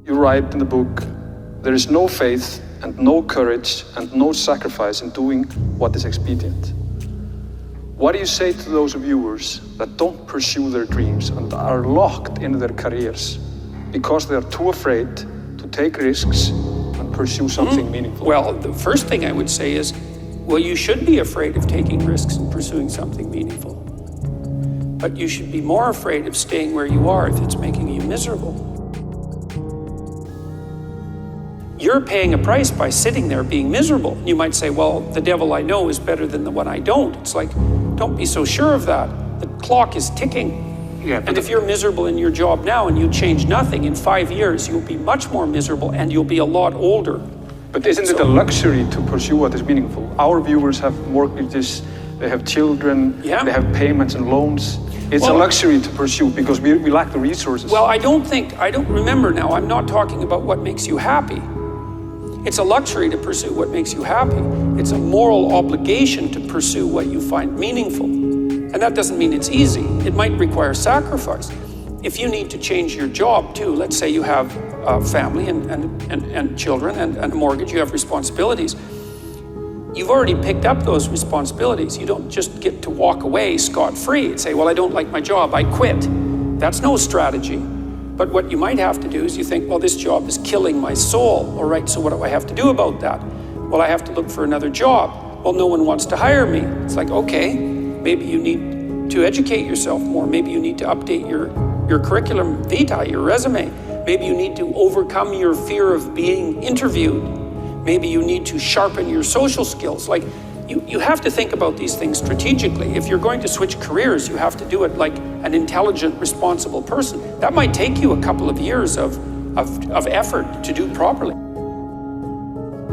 You write in the book, there is no faith and no courage and no sacrifice in doing what is expedient. What do you say to those viewers that don't pursue their dreams and are locked into their careers because they are too afraid to take risks and pursue something meaningful? Well, the first thing I would say is, well, you should be afraid of taking risks and pursuing something meaningful. But you should be more afraid of staying where you are if it's making you miserable. You're paying a price by sitting there being miserable. You might say, well, the devil I know is better than the one I don't. It's like, don't be so sure of that. The clock is ticking. Yeah, and if you're miserable in your job now and you change nothing, in 5 years, you'll be much more miserable and you'll be a lot older. But isn't it a luxury to pursue what is meaningful? Our viewers have mortgages, they have children, they have payments and loans. It's a luxury to pursue because we lack the resources. Well, I don't remember now, I'm not talking about what makes you happy. It's a luxury to pursue what makes you happy. It's a moral obligation to pursue what you find meaningful. And that doesn't mean it's easy. It might require sacrifice. If you need to change your job too, let's say you have a family and children and a mortgage, you have responsibilities. You've already picked up those responsibilities. You don't just get to walk away scot-free and say, well, I don't like my job, I quit. That's no strategy. But what you might have to do is you think, well, this job is killing my soul. All right, so what do I have to do about that? Well, I have to look for another job. Well, no one wants to hire me. It's like, okay, maybe you need to educate yourself more. Maybe you need to update your curriculum vitae, your resume. Maybe you need to overcome your fear of being interviewed. Maybe you need to sharpen your social skills. Like, you have to think about these things strategically. If you're going to switch careers, you have to do it like an intelligent, responsible person. That might take you a couple of years of effort to do properly.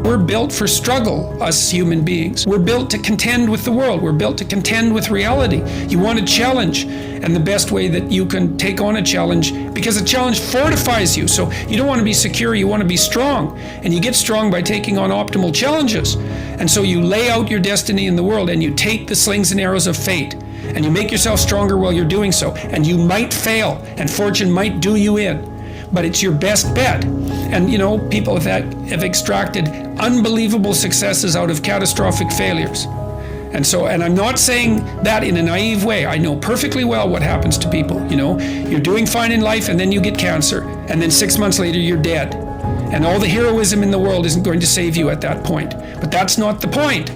We're built for struggle, us human beings. We're built to contend with the world. We're built to contend with reality. You want a challenge, and the best way that you can take on a challenge, because a challenge fortifies you. So you don't want to be secure, you want to be strong. And you get strong by taking on optimal challenges. And so you lay out your destiny in the world, and you take the slings and arrows of fate, and you make yourself stronger while you're doing so. And you might fail, and fortune might do you in. But it's your best bet. And you know, people have extracted unbelievable successes out of catastrophic failures. And I'm not saying that in a naive way. I know perfectly well what happens to people. You know, you're doing fine in life and then you get cancer, and then 6 months later you're dead. And all the heroism in the world isn't going to save you at that point. But that's not the point.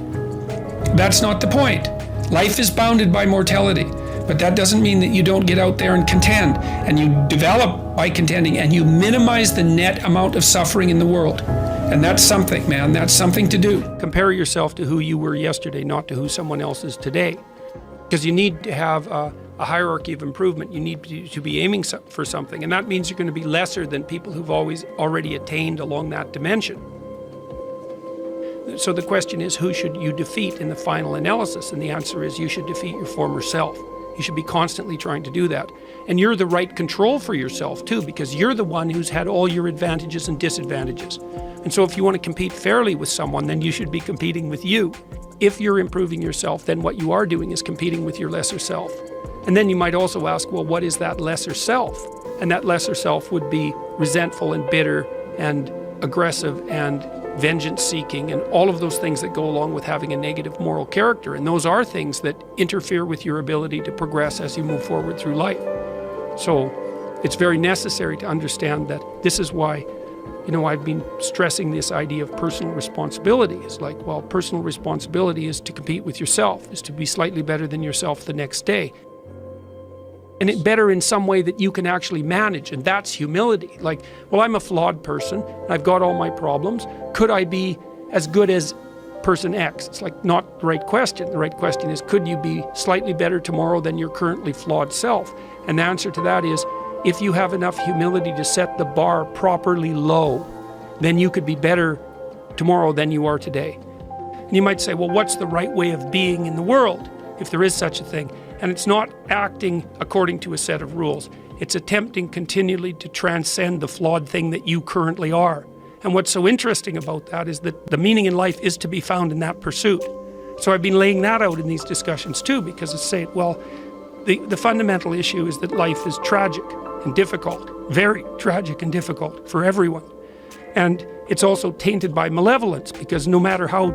That's not the point. Life is bounded by mortality. But that doesn't mean that you don't get out there and contend, and you develop by contending, and you minimize the net amount of suffering in the world. And that's something, man, that's something to do. Compare yourself to who you were yesterday, not to who someone else is today. Because you need to have a hierarchy of improvement. You need to be aiming for something, and that means you're going to be lesser than people who've already attained along that dimension. So the question is, who should you defeat in the final analysis? And the answer is, you should defeat your former self. You should be constantly trying to do that. And you're the right control for yourself too, because you're the one who's had all your advantages and disadvantages. And so if you want to compete fairly with someone, then you should be competing with you. If you're improving yourself, then what you are doing is competing with your lesser self. And then you might also ask, well, what is that lesser self? And that lesser self would be resentful and bitter and aggressive and vengeance-seeking and all of those things that go along with having a negative moral character. And those are things that interfere with your ability to progress as you move forward through life. So it's very necessary to understand that this is why, you know, I've been stressing this idea of personal responsibility. It's like, well, personal responsibility is to compete with yourself, is to be slightly better than yourself the next day. And it better in some way that you can actually manage, and that's humility. Like, well, I'm a flawed person, and I've got all my problems. Could I be as good as person X? It's like not the right question. The right question is, could you be slightly better tomorrow than your currently flawed self? And the answer to that is, if you have enough humility to set the bar properly low, then you could be better tomorrow than you are today. And you might say, well, what's the right way of being in the world, if there is such a thing? And it's not acting according to a set of rules. It's attempting continually to transcend the flawed thing that you currently are. And what's so interesting about that is that the meaning in life is to be found in that pursuit. So I've been laying that out in these discussions too, because it's saying, well, the fundamental issue is that life is tragic. and difficult, very tragic and difficult for everyone. And it's also tainted by malevolence, because no matter how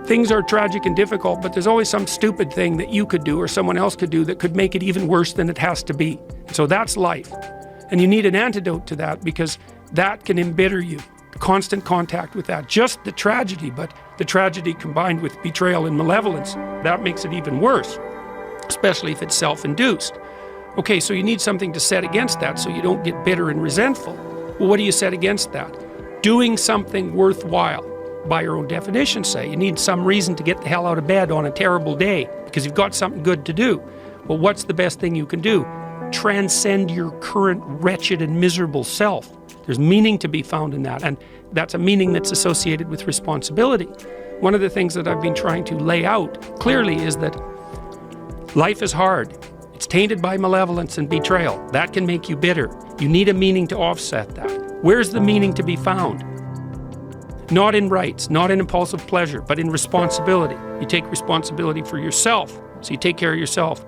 things are tragic and difficult, but there's always some stupid thing that you could do or someone else could do that could make it even worse than it has to be. So that's life. And you need an antidote to that, because that can embitter you. Constant contact with that, just the tragedy, but the tragedy combined with betrayal and malevolence, that makes it even worse, especially if it's self-induced. Okay, so you need something to set against that so you don't get bitter and resentful. Well, what do you set against that? Doing something worthwhile. By your own definition, say. You need some reason to get the hell out of bed on a terrible day because you've got something good to do. Well, what's the best thing you can do? Transcend your current wretched and miserable self. There's meaning to be found in that, and that's a meaning that's associated with responsibility. One of the things that I've been trying to lay out clearly is that life is hard. It's tainted by malevolence and betrayal. That can make you bitter. You need a meaning to offset that. Where's the meaning to be found? Not in rights, not in impulsive pleasure, but in responsibility. You take responsibility for yourself, so you take care of yourself.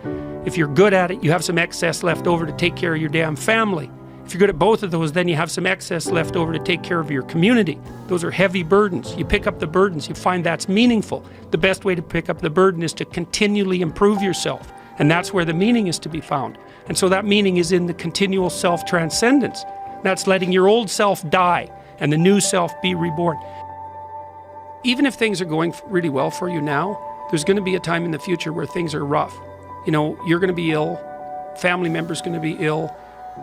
If you're good at it, you have some excess left over to take care of your damn family. If you're good at both of those, then you have some excess left over to take care of your community. Those are heavy burdens. You pick up the burdens, you find that's meaningful. The best way to pick up the burden is to continually improve yourself, and that's where the meaning is to be found. And so that meaning is in the continual self-transcendence. That's letting your old self die and the new self be reborn. Even if things are going really well for you now, there's going to be a time in the future where things are rough. You know, you're going to be ill, family members going to be ill,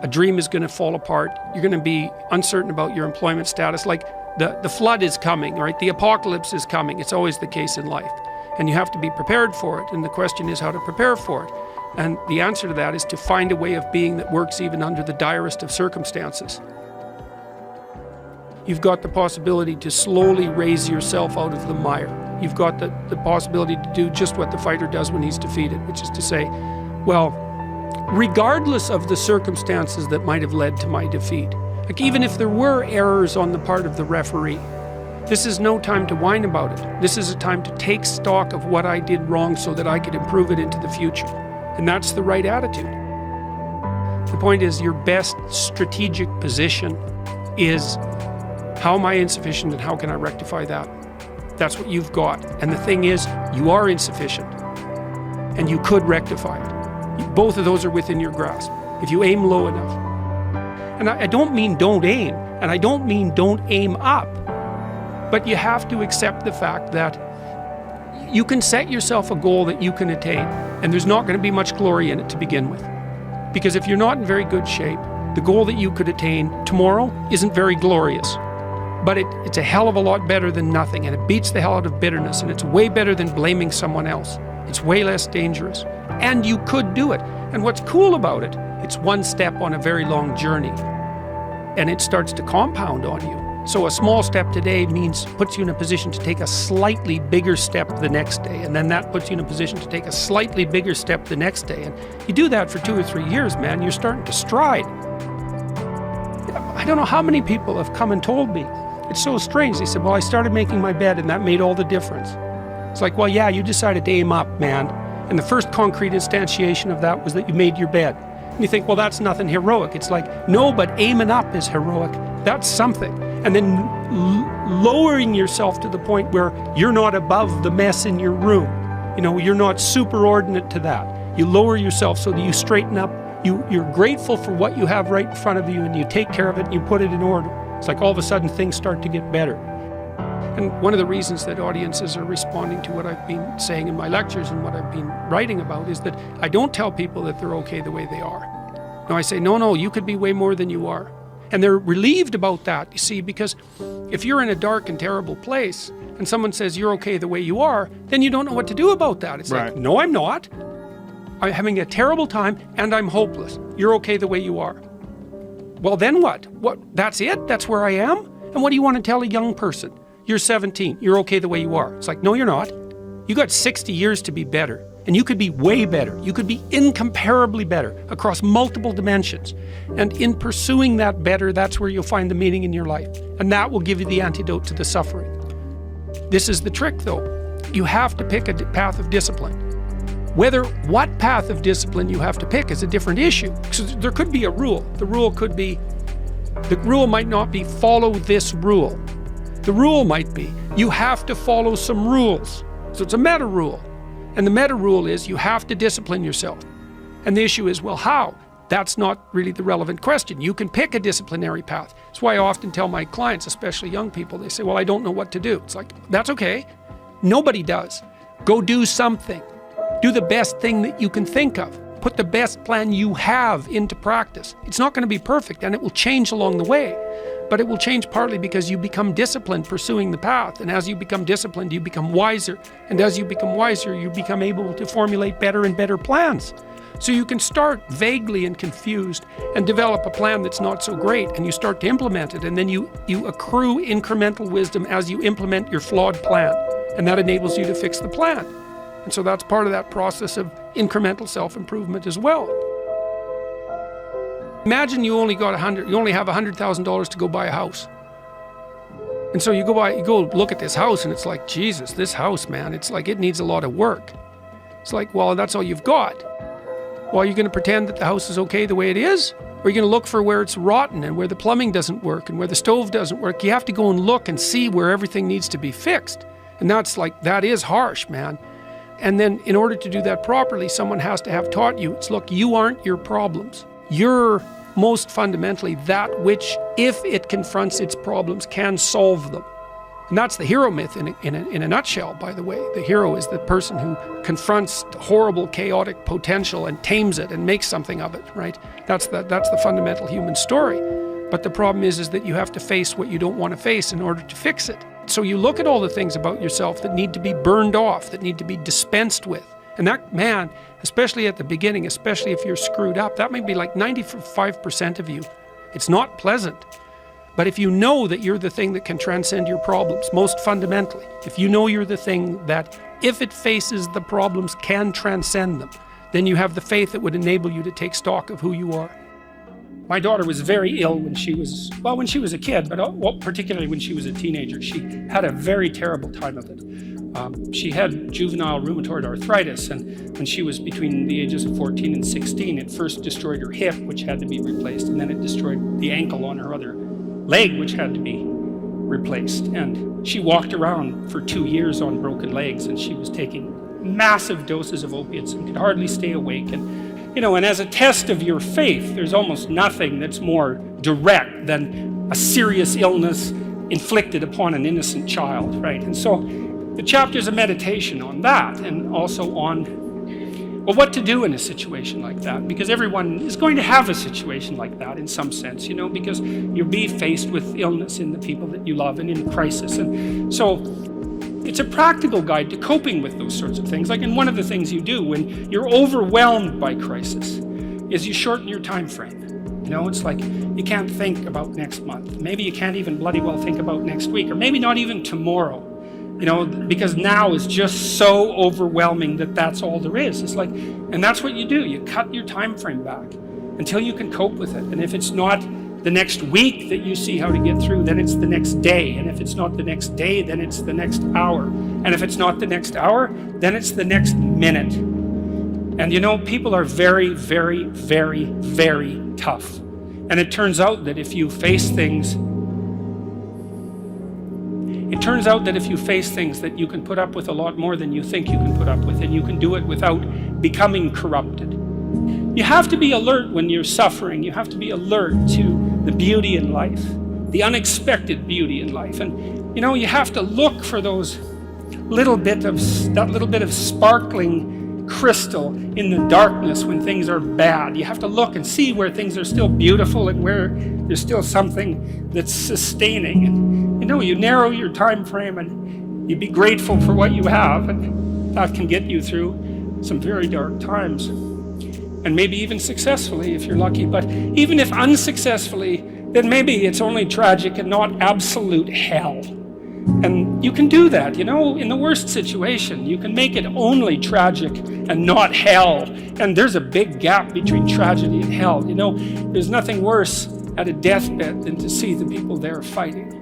a dream is going to fall apart, you're going to be uncertain about your employment status. Like the flood is coming, right? The apocalypse is coming. It's always the case in life. And you have to be prepared for it. And the question is how to prepare for it. And the answer to that is to find a way of being that works even under the direst of circumstances. You've got the possibility to slowly raise yourself out of the mire. You've got the possibility to do just what the fighter does when he's defeated, which is to say, well, regardless of the circumstances that might have led to my defeat, like even if there were errors on the part of the referee, this is no time to whine about it. This is a time to take stock of what I did wrong so that I could improve it into the future. And that's the right attitude. The point is, your best strategic position is, how am I insufficient and how can I rectify that? That's what you've got. And the thing is, you are insufficient and you could rectify it. Both of those are within your grasp if you aim low enough. And I don't mean don't aim, and I don't mean don't aim up, but you have to accept the fact that you can set yourself a goal that you can attain, and there's not going to be much glory in it to begin with. Because if you're not in very good shape, the goal that you could attain tomorrow isn't very glorious. But it's a hell of a lot better than nothing, and it beats the hell out of bitterness, and it's way better than blaming someone else. It's way less dangerous. And you could do it. And what's cool about it, it's one step on a very long journey. And it starts to compound on you. So a small step today puts you in a position to take a slightly bigger step the next day, and then that puts you in a position to take a slightly bigger step the next day. And you do that for 2 or 3 years, man, you're starting to stride. I don't know how many people have come and told me, it's so strange. They said, well, I started making my bed and that made all the difference. It's like, well, yeah, you decided to aim up, man. And the first concrete instantiation of that was that you made your bed. And you think, well, that's nothing heroic. It's like, no, but aiming up is heroic. That's something. And then lowering yourself to the point where you're not above the mess in your room. You know, you're not superordinate to that. You lower yourself so that you straighten up. You're grateful for what you have right in front of you, and you take care of it and you put it in order. It's like all of a sudden things start to get better. And one of the reasons that audiences are responding to what I've been saying in my lectures and what I've been writing about is that I don't tell people that they're okay the way they are. No, I say, no, you could be way more than you are. And they're relieved about that, you see, because if you're in a dark and terrible place and someone says you're okay the way you are, then you don't know what to do about that. It's right. Like, no, I'm not. I'm having a terrible time and I'm hopeless. You're okay the way you are. Well, then what? That's it? That's where I am? And what do you want to tell a young person? You're 17. You're okay the way you are. It's like, no, you're not. You got 60 years to be better. And you could be way better. You could be incomparably better across multiple dimensions. And in pursuing that better, that's where you'll find the meaning in your life. And that will give you the antidote to the suffering. This is the trick, though. You have to pick a path of discipline. What path of discipline you have to pick is a different issue. So there could be a rule. The rule might not be follow this rule. The rule might be you have to follow some rules. So it's a meta rule. And the meta rule is you have to discipline yourself. And the issue is, well, how? That's not really the relevant question. You can pick a disciplinary path. That's why I often tell my clients, especially young people, they say, well, I don't know what to do. It's like, that's okay. Nobody does. Go do something. Do the best thing that you can think of. Put the best plan you have into practice. It's not going to be perfect, and it will change along the way. But it will change partly because you become disciplined pursuing the path. And as you become disciplined, you become wiser. And as you become wiser, you become able to formulate better and better plans. So you can start vaguely and confused and develop a plan that's not so great, and you start to implement it, and then you accrue incremental wisdom as you implement your flawed plan. And that enables you to fix the plan. And so that's part of that process of incremental self-improvement as well. Imagine you only have $100,000 to go buy a house. And so you go look at this house, and it's like, Jesus, this house, man, it's like it needs a lot of work. It's like, well, that's all you've got. Well, are you going to pretend that the house is okay the way it is? Or are you going to look for where it's rotten and where the plumbing doesn't work and where the stove doesn't work? You have to go and look and see where everything needs to be fixed. And that is harsh, man. And then in order to do that properly, someone has to have taught you, look, you aren't your problems. You're most fundamentally that which, if it confronts its problems, can solve them. And that's the hero myth in a nutshell, by the way. The hero is the person who confronts horrible, chaotic potential and tames it and makes something of it, right? That's the fundamental human story. But the problem is that you have to face what you don't want to face in order to fix it. So you look at all the things about yourself that need to be burned off, that need to be dispensed with. And that, man, especially at the beginning, especially if you're screwed up, that may be like 95% of you. It's not pleasant. But if you know that you're the thing that can transcend your problems, most fundamentally, if you know you're the thing that, if it faces the problems, can transcend them, then you have the faith that would enable you to take stock of who you are. My daughter was very ill when she was a kid, but particularly when she was a teenager. She had a very terrible time of it. She had juvenile rheumatoid arthritis, and when she was between the ages of 14 and 16, it first destroyed her hip, which had to be replaced, and then it destroyed the ankle on her other leg, which had to be replaced. And she walked around for 2 years on broken legs, and she was taking massive doses of opiates and could hardly stay awake. And as a test of your faith, there's almost nothing that's more direct than a serious illness inflicted upon an innocent child, right? And so the chapter's a meditation on that, and also on, well, what to do in a situation like that, because everyone is going to have a situation like that in some sense, because you'll be faced with illness in the people that you love and in crisis. And so it's a practical guide to coping with those sorts of things. And one of the things you do when you're overwhelmed by crisis is you shorten your time frame. It's like you can't think about next month. Maybe you can't even bloody well think about next week, or maybe not even tomorrow. Because now is just so overwhelming that that's all there is. It's like, and that's what you do. You cut your time frame back until you can cope with it. And if it's not the next week that you see how to get through, then it's the next day. And if it's not the next day, then it's the next hour. And if it's not the next hour, then it's the next minute. And people are very, very, very, very tough. And it turns out that if you face things that you can put up with a lot more than you think you can put up with, and you can do it without becoming corrupted. You have to be alert when you're suffering. You have to be alert to the beauty in life, the unexpected beauty in life. And you have to look for that little bit of sparkling crystal in the darkness when things are bad. You have to look and see where things are still beautiful and where there's still something that's sustaining. And you narrow your time frame, and you be grateful for what you have, and that can get you through some very dark times. And maybe even successfully if you're lucky. But even if unsuccessfully, then maybe it's only tragic and not absolute hell. And you can do that, in the worst situation. You can make it only tragic and not hell. And there's a big gap between tragedy and hell. There's nothing worse at a deathbed than to see the people there fighting.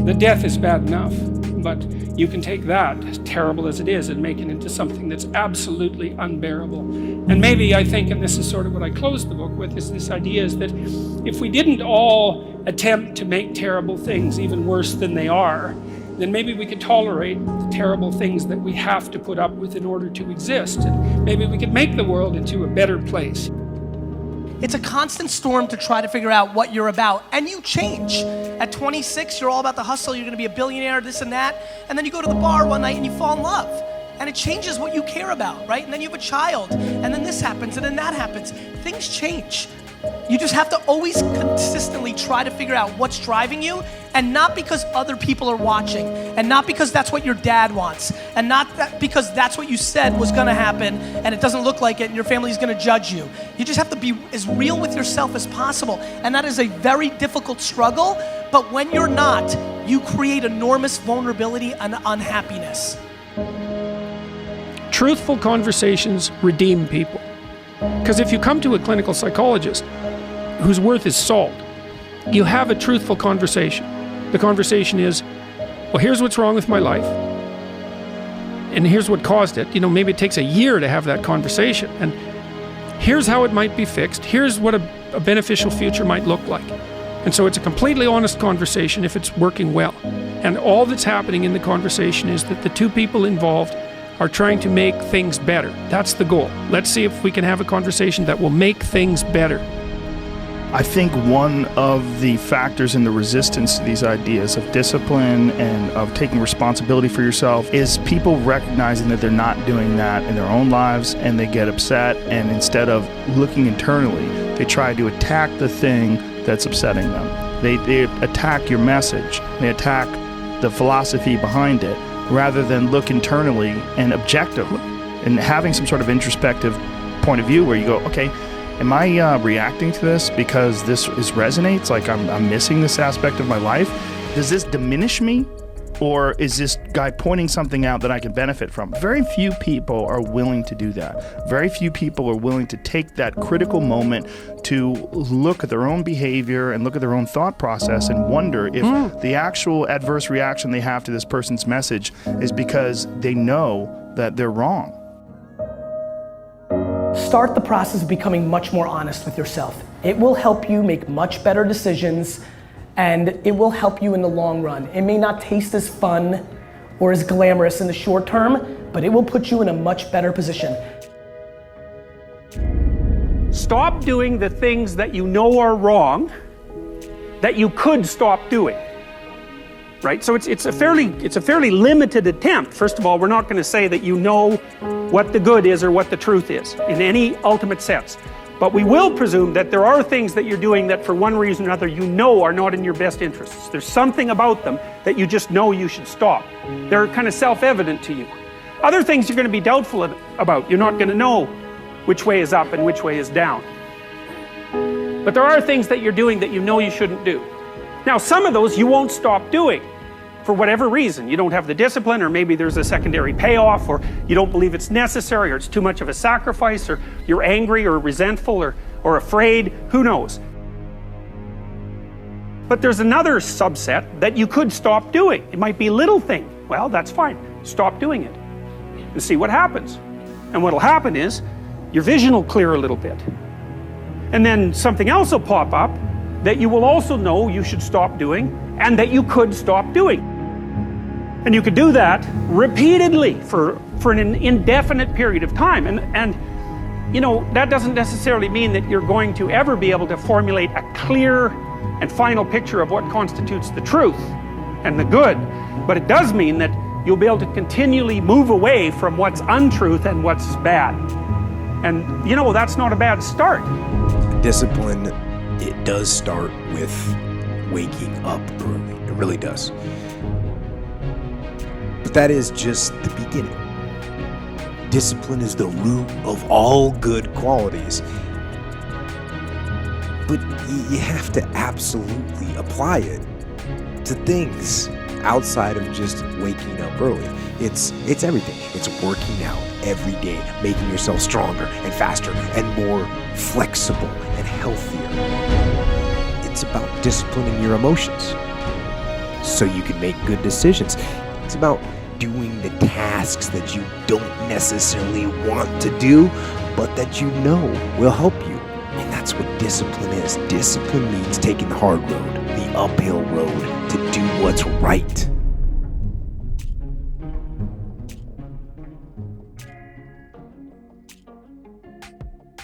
The death is bad enough, but you can take that, as terrible as it is, and make it into something that's absolutely unbearable. And maybe I think, and this is sort of what I closed the book with, is this idea is that if we didn't all attempt to make terrible things even worse than they are, then maybe we could tolerate the terrible things that we have to put up with in order to exist. And maybe we could make the world into a better place. It's a constant storm to try to figure out what you're about, and you change. At 26, you're all about the hustle, you're gonna be a billionaire, this and that, and then you go to the bar one night and you fall in love. And it changes what you care about, right? And then you have a child, and then this happens, and then that happens. Things change. You just have to always consistently try to figure out what's driving you, and not because other people are watching, and not because that's what your dad wants, and not because that's what you said was gonna happen, and it doesn't look like it, and your family's gonna judge you. You just have to be as real with yourself as possible, and that is a very difficult struggle, but when you're not, you create enormous vulnerability and unhappiness. Truthful conversations redeem people. Because if you come to a clinical psychologist whose worth is salt, you have a truthful conversation. The conversation is, well, here's what's wrong with my life, and here's what caused it. You know, maybe it takes a year to have that conversation, and here's how it might be fixed. Here's what a beneficial future might look like. And so it's a completely honest conversation if it's working well. And all that's happening in the conversation is that the two people involved are trying to make things better. That's the goal. Let's see if we can have a conversation that will make things better. I think one of the factors in the resistance to these ideas of discipline and of taking responsibility for yourself is people recognizing that they're not doing that in their own lives, and they get upset, and instead of looking internally, they try to attack the thing that's upsetting them. They attack your message, they attack the philosophy behind it, rather than look internally and objectively and having some sort of introspective point of view where you go, okay, am I reacting to this because this resonates? Like I'm missing this aspect of my life? Does this diminish me? Or is this guy pointing something out that I can benefit from? Very few people are willing to do that. Very few people are willing to take that critical moment to look at their own behavior and look at their own thought process and wonder if the actual adverse reaction they have to this person's message is because they know that they're wrong. Start the process of becoming much more honest with yourself. It will help you make much better decisions, and it will help you in the long run. It may not taste as fun or as glamorous in the short term, but it will put you in a much better position. Stop doing the things that you know are wrong that you could stop doing. Right? So it's a fairly limited attempt. First of all, we're not going to say that you know what the good is or what the truth is in any ultimate sense. But we will presume that there are things that you're doing that for one reason or another you know are not in your best interests. There's something about them that you just know you should stop. They're kind of self-evident to you. Other things you're going to be doubtful about. You're not going to know which way is up and which way is down. But there are things that you're doing that you know you shouldn't do. Now, some of those you won't stop doing for whatever reason. You don't have the discipline, or maybe there's a secondary payoff, or you don't believe it's necessary, or it's too much of a sacrifice, or you're angry or resentful or afraid, who knows. But there's another subset that you could stop doing. It might be a little thing. Well, that's fine. Stop doing it and see what happens. And what'll happen is your vision will clear a little bit. And then something else will pop up that you will also know you should stop doing and that you could stop doing. And you could do that repeatedly for an indefinite period of time. And you know, that doesn't necessarily mean that you're going to ever be able to formulate a clear and final picture of what constitutes the truth and the good. But it does mean that you'll be able to continually move away from what's untruth and what's bad. And you know, that's not a bad start. Discipline, it does start with waking up early. It really does. But that is just the beginning. Discipline is the root of all good qualities. But you have to absolutely apply it to things outside of just waking up early. It's everything. It's working out every day, making yourself stronger and faster and more flexible and healthier. It's about disciplining your emotions. so you can make good decisions. It's about doing the tasks that you don't necessarily want to do, but that you know will help you. And that's what discipline is. Discipline means taking the hard road, the uphill road, to do what's right.